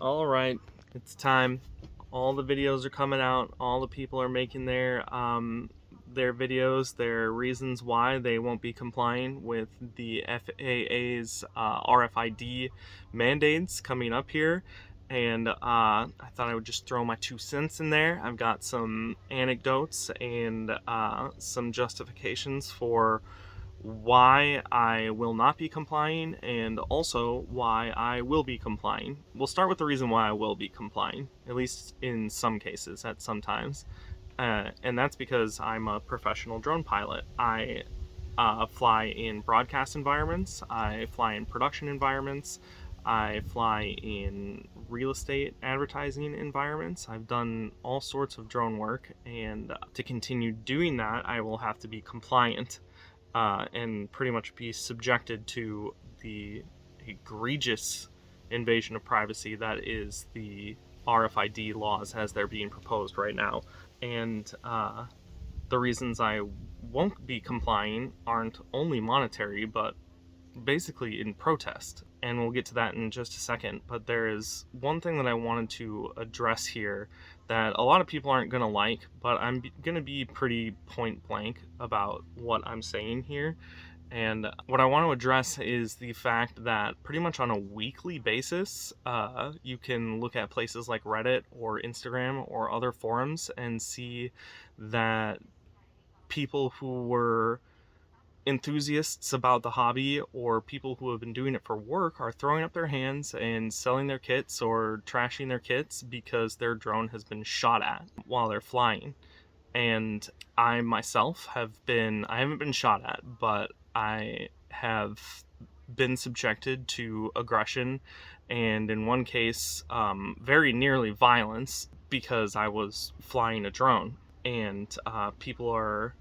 All right, it's time. All the videos are coming out. All the people are making their videos, their reasons why they won't be complying with the FAA's RFID mandates coming up here. And I thought I would just throw my 2 cents in there. I've got some anecdotes and some justifications for why I will not be complying and also why I will be complying. We'll start with the reason why I will be complying, at least in some cases, at some times. And that's because I'm a professional drone pilot. I fly in broadcast environments, I fly in production environments, I fly in real estate advertising environments. I've done all sorts of drone work, and to continue doing that, I will have to be compliant and pretty much be subjected to the egregious invasion of privacy that is the RFID laws as they're being proposed right now. And the reasons I won't be complying aren't only monetary, but basically in protest. And we'll get to that in just a second. But there is one thing that I wanted to address here that a lot of people aren't going to like, but I'm going to be pretty point blank about what I'm saying here. And what I want to address is the fact that pretty much on a weekly basis, you can look at places like Reddit or Instagram or other forums and see that people who were enthusiasts about the hobby or people who have been doing it for work are throwing up their hands and selling their kits or trashing their kits because their drone has been shot at while they're flying. And I myself I haven't been shot at, but I have been subjected to aggression and in one case, very nearly violence because I was flying a drone. And people are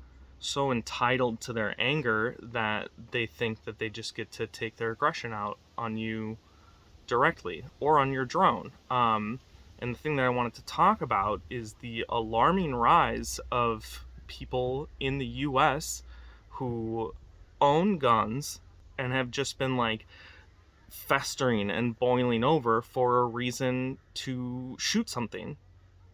so entitled to their anger that they think that they just get to take their aggression out on you directly or on your drone. And the thing that I wanted to talk about is the alarming rise of people in the US who own guns and have just been like festering and boiling over for a reason to shoot something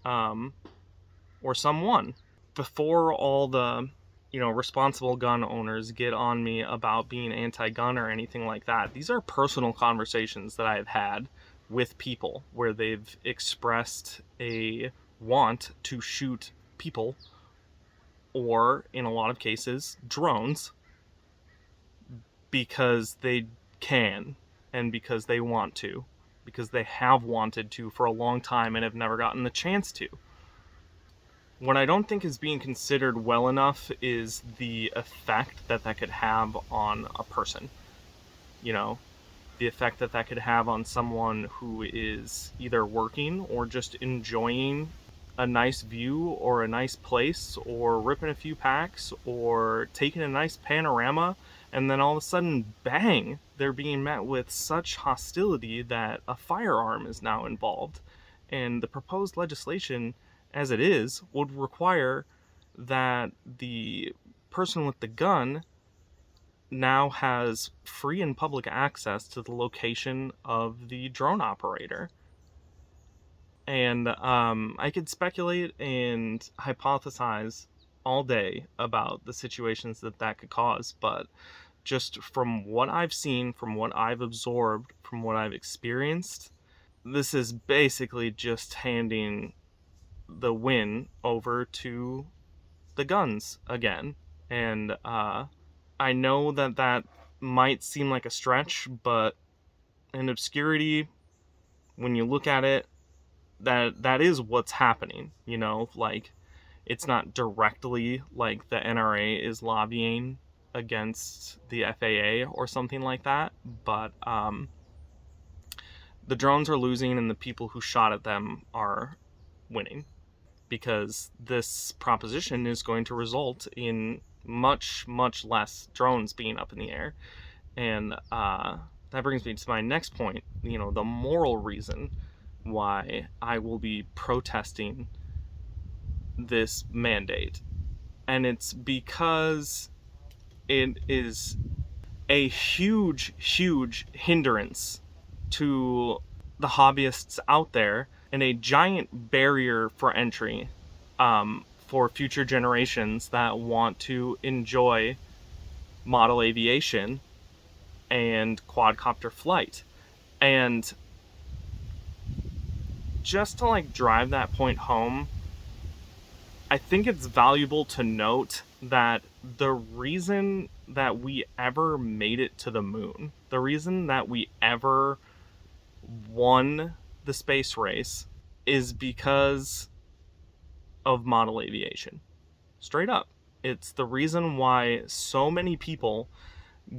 or someone. Before all the responsible gun owners get on me about being anti-gun or anything like that, these are personal conversations that I've had with people where they've expressed a want to shoot people or, in a lot of cases, drones because they can and because they want to, because they have wanted to for a long time and have never gotten the chance to. What I don't think is being considered well enough is the effect that that could have on a person. You know, the effect that that could have on someone who is either working or just enjoying a nice view or a nice place or ripping a few packs or taking a nice panorama, and then all of a sudden, bang, they're being met with such hostility that a firearm is now involved. And the proposed legislation, as it is, would require that the person with the gun now has free and public access to the location of the drone operator. And I could speculate and hypothesize all day about the situations that that could cause, but just from what I've seen, from what I've absorbed, from what I've experienced, this is basically just handing the win over to the guns again. And I know that that might seem like a stretch, but in obscurity, when you look at it, that is what's happening. Like, it's not directly like the NRA is lobbying against the FAA or something like that, but the drones are losing and the people who shot at them are winning, because this proposition is going to result in much, much less drones being up in the air. And that brings me to my next point, the moral reason why I will be protesting this mandate. And it's because it is a huge, huge hindrance to the hobbyists out there and a giant barrier for entry for future generations that want to enjoy model aviation and quadcopter flight. And just to like drive that point home, I think it's valuable to note that the reason that we ever made it to the moon, the reason that we ever won the space race, is because of model aviation. Straight up. It's the reason why so many people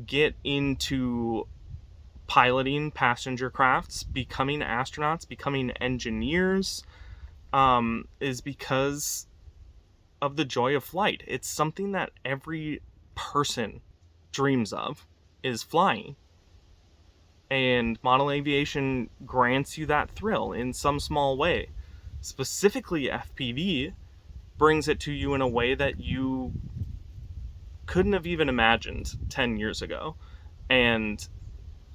get into piloting passenger crafts, becoming astronauts, becoming engineers, is because of the joy of flight. It's something that every person dreams of, is flying. And model aviation grants you that thrill in some small way. Specifically, FPV brings it to you in a way that you couldn't have even imagined 10 years ago. And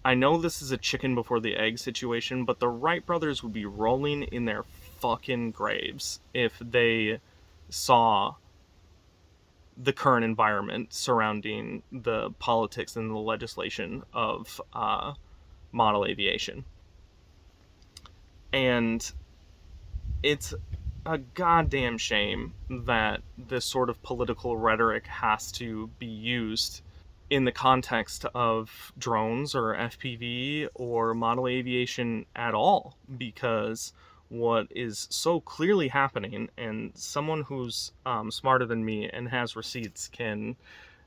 I know this is a chicken before the egg situation, but the Wright brothers would be rolling in their fucking graves if they saw the current environment surrounding the politics and the legislation of model aviation. And it's a goddamn shame that this sort of political rhetoric has to be used in the context of drones or FPV or model aviation at all, because what is so clearly happening, and someone who's smarter than me and has receipts can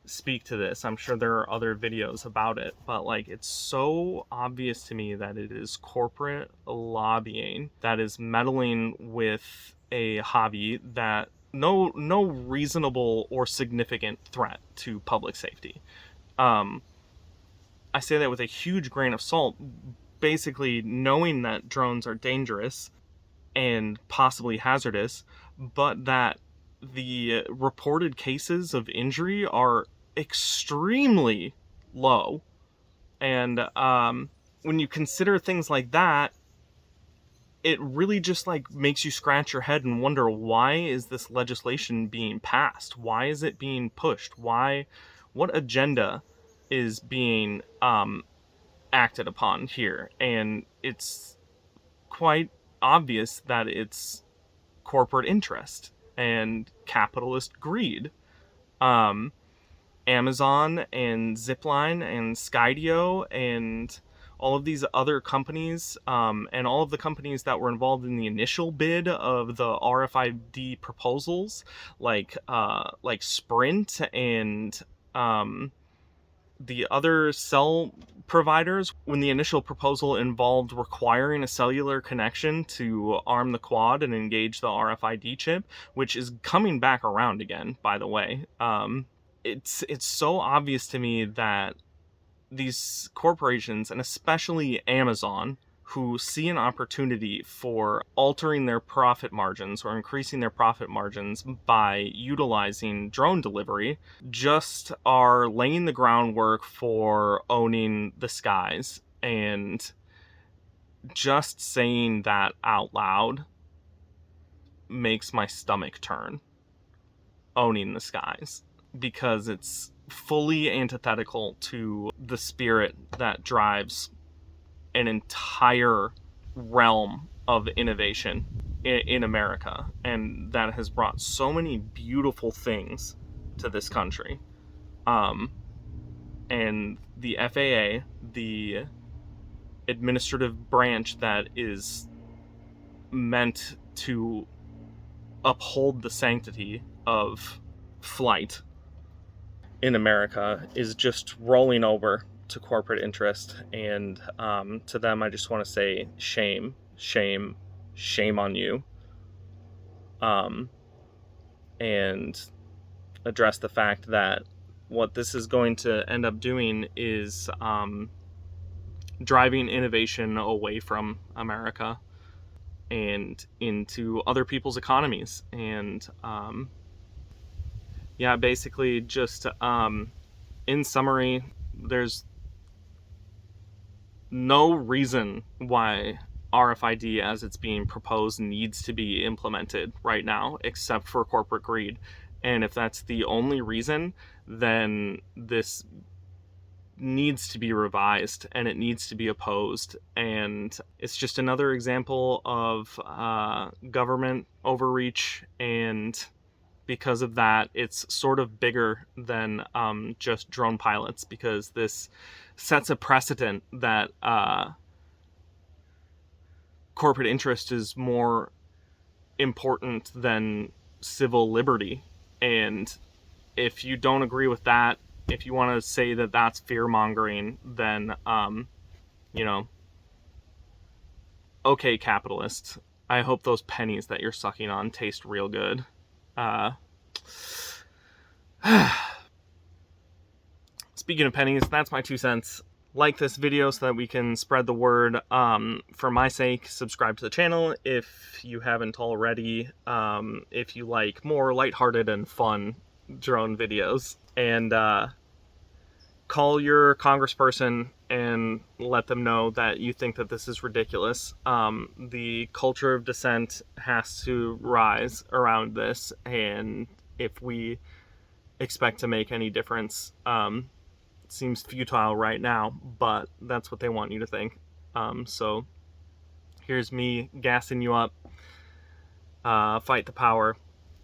speak to this. I'm sure there are other videos about it, but like, it's so obvious to me that it is corporate lobbying that is meddling with a hobby that no reasonable or significant threat to public safety. I say that with a huge grain of salt, basically knowing that drones are dangerous and possibly hazardous, but that the reported cases of injury are extremely low. And when you consider things like that, it really just like makes you scratch your head and wonder, why is this legislation being passed? Why is it being pushed? What agenda is being acted upon here? And it's quite obvious that it's corporate interest and capitalist greed. Amazon and Zipline and Skydio and all of these other companies, and all of the companies that were involved in the initial bid of the RFID proposals, like Sprint and the other cell providers, when the initial proposal involved requiring a cellular connection to arm the quad and engage the RFID chip, which is coming back around again, by the way. It's so obvious to me that these corporations, and especially Amazon, who see an opportunity for altering their profit margins or increasing their profit margins by utilizing drone delivery, just are laying the groundwork for owning the skies. And just saying that out loud makes my stomach turn. Owning the skies. Because it's fully antithetical to the spirit that drives an entire realm of innovation in America, and that has brought so many beautiful things to this country. And the FAA, the administrative branch that is meant to uphold the sanctity of flight in America, is just rolling over to corporate interest. And to them, I just want to say shame, shame, shame on you. And address the fact that what this is going to end up doing is driving innovation away from America and into other people's economies. And yeah, basically just in summary, there's no reason why RFID as it's being proposed needs to be implemented right now, except for corporate greed. And if that's the only reason, then this needs to be revised and it needs to be opposed. And it's just another example of government overreach, and because of that, it's sort of bigger than just drone pilots, because this sets a precedent that corporate interest is more important than civil liberty. And if you don't agree with that, if you want to say that that's fear-mongering, then, you know, okay, capitalists, I hope those pennies that you're sucking on taste real good. Speaking of pennies, that's my 2 cents. Like this video so that we can spread the word. For my sake, subscribe to the channel if you haven't already. If you like more lighthearted and fun drone videos. And call your congressperson and let them know that you think that this is ridiculous. The culture of dissent has to rise around this, and if we expect to make any difference, it seems futile right now, but that's what they want you to think. So here's me gassing you up. Fight the power.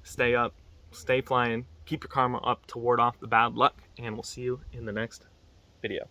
Stay up. Stay flying. Keep your karma up to ward off the bad luck, and we'll see you in the next video.